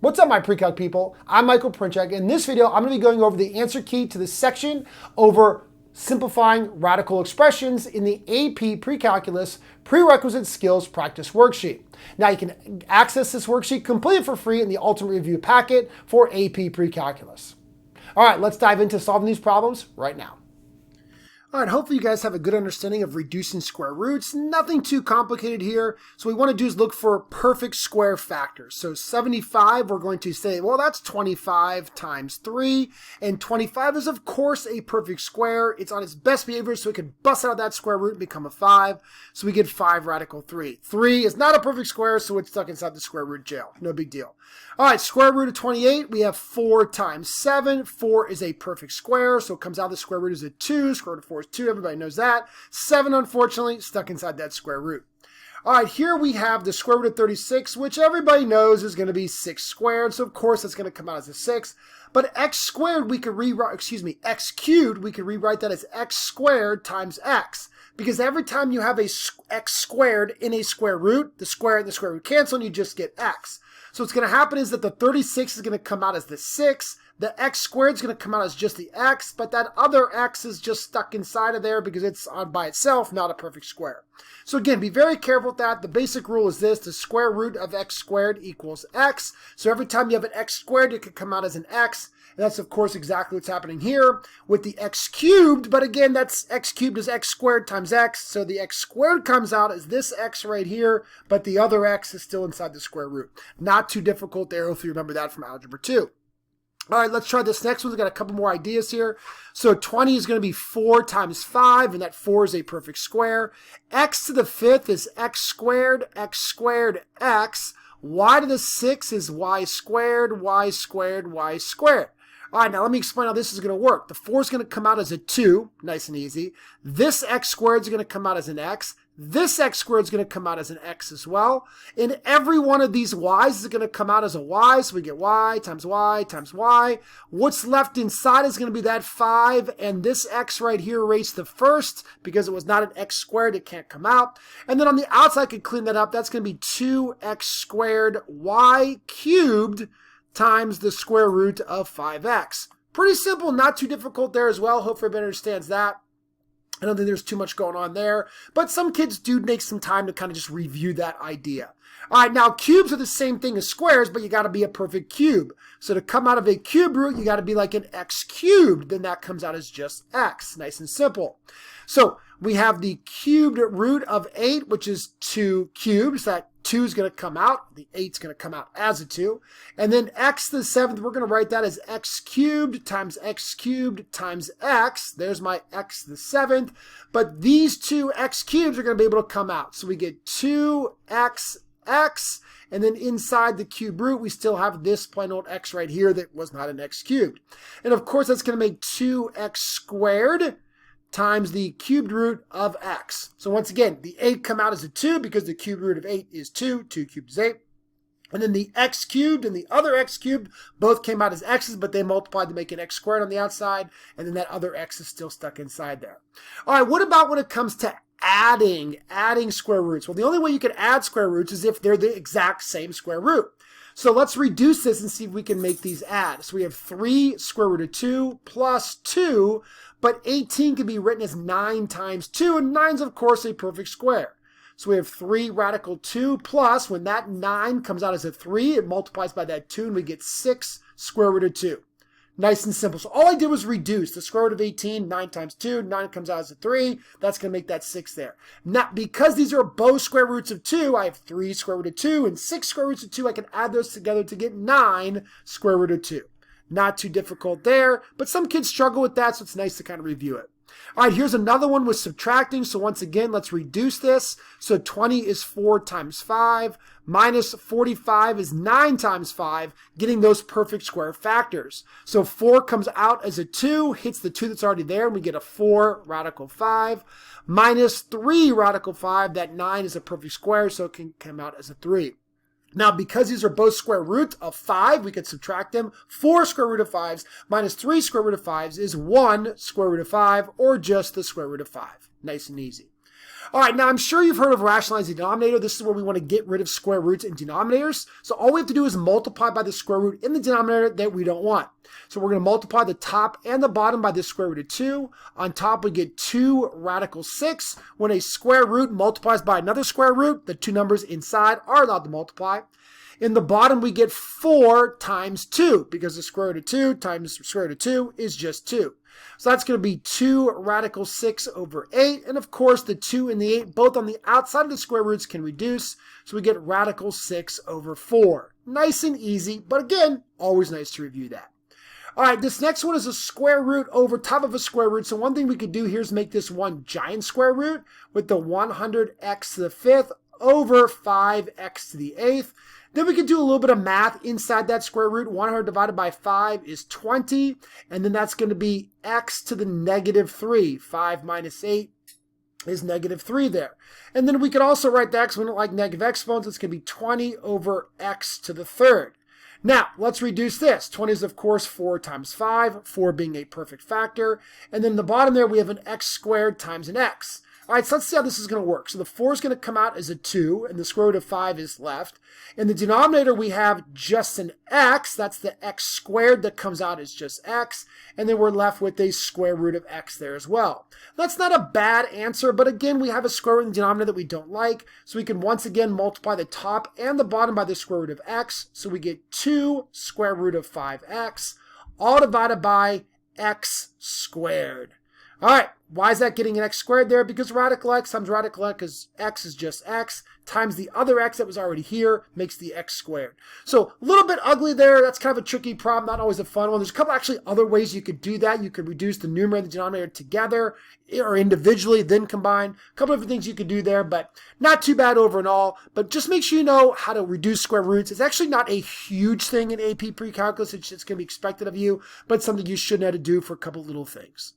What's up, my pre-calc people? I'm Michael Princhak. In this video, I'm going to be going over the answer key to the section over simplifying radical expressions in the AP Precalculus Prerequisite Skills Practice Worksheet. Now, you can access this worksheet completely for free in the Ultimate Review packet for AP Precalculus. All right, let's dive into solving these problems right now. All right, hopefully you guys have a good understanding of reducing square roots. Nothing too complicated here. So what we want to do is look for perfect square factors. So 75, we're going to say, well, that's 25 times 3. And 25 is, of course, a perfect square. It's on its best behavior, so it can bust out of that square root and become a 5. So we get 5 radical 3. 3 is not a perfect square, so it's stuck inside the square root jail. No big deal. All right, square root of 28, we have 4 times 7. 4 is a perfect square, so it comes out of the square root as a 2. Square root of 4 is 2, everybody knows that. 7, unfortunately, stuck inside that square root. All right, here we have the square root of 36, which everybody knows is going to be 6 squared, so of course that's going to come out as a 6. But x squared, we could rewrite, x cubed, we could rewrite that as x squared times x. Because every time you have a x squared in a square root, the square and the square root cancel, and you just get x. So what's going to happen is that the 36 is going to come out as the 6. The x squared is going to come out as just the x, but that other x is just stuck inside of there because it's on by itself, not a perfect square. So again, be very careful with that. The basic rule is this: the square root of x squared equals x. So every time you have an x squared, it could come out as an x. And that's, of course, exactly what's happening here with the x cubed. But again, that's x cubed is x squared times x. So the x squared comes out as this x right here, but the other x is still inside the square root. Not too difficult there if you remember that from Algebra 2. All right, let's try this next one. We've got a couple more ideas here. So 20 is going to be 4 times 5, and that 4 is a perfect square. X to the 5th is x squared, x. Y to the 6th is y squared, y squared, y squared. All right, now let me explain how this is going to work. The 4 is going to come out as a 2, nice and easy. This x squared is going to come out as an x. This x squared is going to come out as an x as well. And every one of these y's is going to come out as a y, so we get y times y times y. What's left inside is going to be that 5, and this x right here erased the first because it was not an x squared, it can't come out. And then on the outside, I could clean that up. That's going to be 2x squared y cubed times the square root of 5x. Pretty simple, not too difficult there as well. Hopefully everybody understands that. I don't think there's too much going on there, but some kids do make some time to kind of just review that idea. All right, now cubes are the same thing as squares, but you got to be a perfect cube. So to come out of a cube root, you got to be like an x cubed. Then that comes out as just x. Nice and simple. So we have the cubed root of 8, which is 2 cubes. That 2 is going to come out. The 8 is going to come out as a 2. And then x to the 7th, we're going to write that as x cubed times x times x. There's my x to the 7th. But these two x cubes are going to be able to come out. So we get 2x, and then inside the cube root, we still have this plain old x right here that was not an x cubed. And of course, that's going to make 2x squared times the cubed root of x. So once again, the 8 come out as a 2 because the cubed root of 8 is 2. 2 cubed is 8. And then the x cubed and the other x cubed both came out as x's, but they multiplied to make an x squared on the outside. And then that other x is still stuck inside there. All right, what about when it comes to adding square roots? Well, the only way you can add square roots is if they're the exact same square root. So let's reduce this and see if we can make these add. So we have 3 square root of 2 plus 2, but 18 can be written as 9 times 2, and 9 is, of course, a perfect square. So we have 3 radical 2 plus, when that 9 comes out as a 3, it multiplies by that 2, and we get 6 square root of 2. Nice and simple. So all I did was reduce the square root of 18, 9 times 2, 9 comes out as a 3. That's going to make that 6 there. Now, because these are both square roots of 2, I have 3 square root of 2 and 6 square roots of 2. I can add those together to get 9 square root of 2. Not too difficult there, but some kids struggle with that, so it's nice to kind of review it. All right, here's another one with subtracting. So once again, let's reduce this. So 20 is 4 times 5, minus 45 is 9 times 5, getting those perfect square factors. So 4 comes out as a 2, hits the 2 that's already there, and we get a 4 radical 5, minus 3 radical 5. That 9 is a perfect square, so it can come out as a 3. Now, because these are both square root of 5, we could subtract them. 4 square root of 5s minus 3 square root of 5s is 1 square root of 5, or just the square root of 5. Nice and easy. All right, now I'm sure you've heard of rationalizing the denominator. This is where we want to get rid of square roots and denominators. So all we have to do is multiply by the square root in the denominator that we don't want. So we're going to multiply the top and the bottom by the square root of 2. On top, we get 2 radical 6. When a square root multiplies by another square root, the two numbers inside are allowed to multiply. In the bottom, we get 4 times 2, because the square root of 2 times the square root of 2 is just 2. So that's going to be 2 radical 6 over 8. And of course, the 2 and the 8, both on the outside of the square roots, can reduce. So we get radical 6 over 4. Nice and easy, but again, always nice to review that. All right, this next one is a square root over top of a square root. So one thing we could do here is make this one giant square root with the 100x to the 5th over 5x to the 8th. Then we could do a little bit of math inside that square root. 100 divided by 5 is 20. And then that's going to be x to the negative 3. 5 minus 8 is negative 3 there. And then we could also write the x, we don't like negative exponents. It's going to be 20 over x to the 3rd. Now, let's reduce this. 20 is, of course, 4 times 5, 4 being a perfect factor. And then in the bottom there, we have an x squared times an x. All right, so let's see how this is going to work. So the 4 is going to come out as a 2, and the square root of 5 is left. In the denominator, we have just an x. That's the x squared that comes out as just x. And then we're left with a square root of x there as well. That's not a bad answer, but again, we have a square root in the denominator that we don't like. So we can once again multiply the top and the bottom by the square root of x. So we get 2 square root of 5x, all divided by x squared. All right, why is that getting an x squared there? Because radical x times radical x, because x is just x, times the other x that was already here makes the x squared. So a little bit ugly there. That's kind of a tricky problem, not always a fun one. There's a couple actually other ways you could do that. You could reduce the numerator and the denominator together or individually, then combine. A couple of different things you could do there, but not too bad overall. But just make sure you know how to reduce square roots. It's actually not a huge thing in AP Pre-Calculus. It's just going to be expected of you, but something you should know how to do for a couple little things.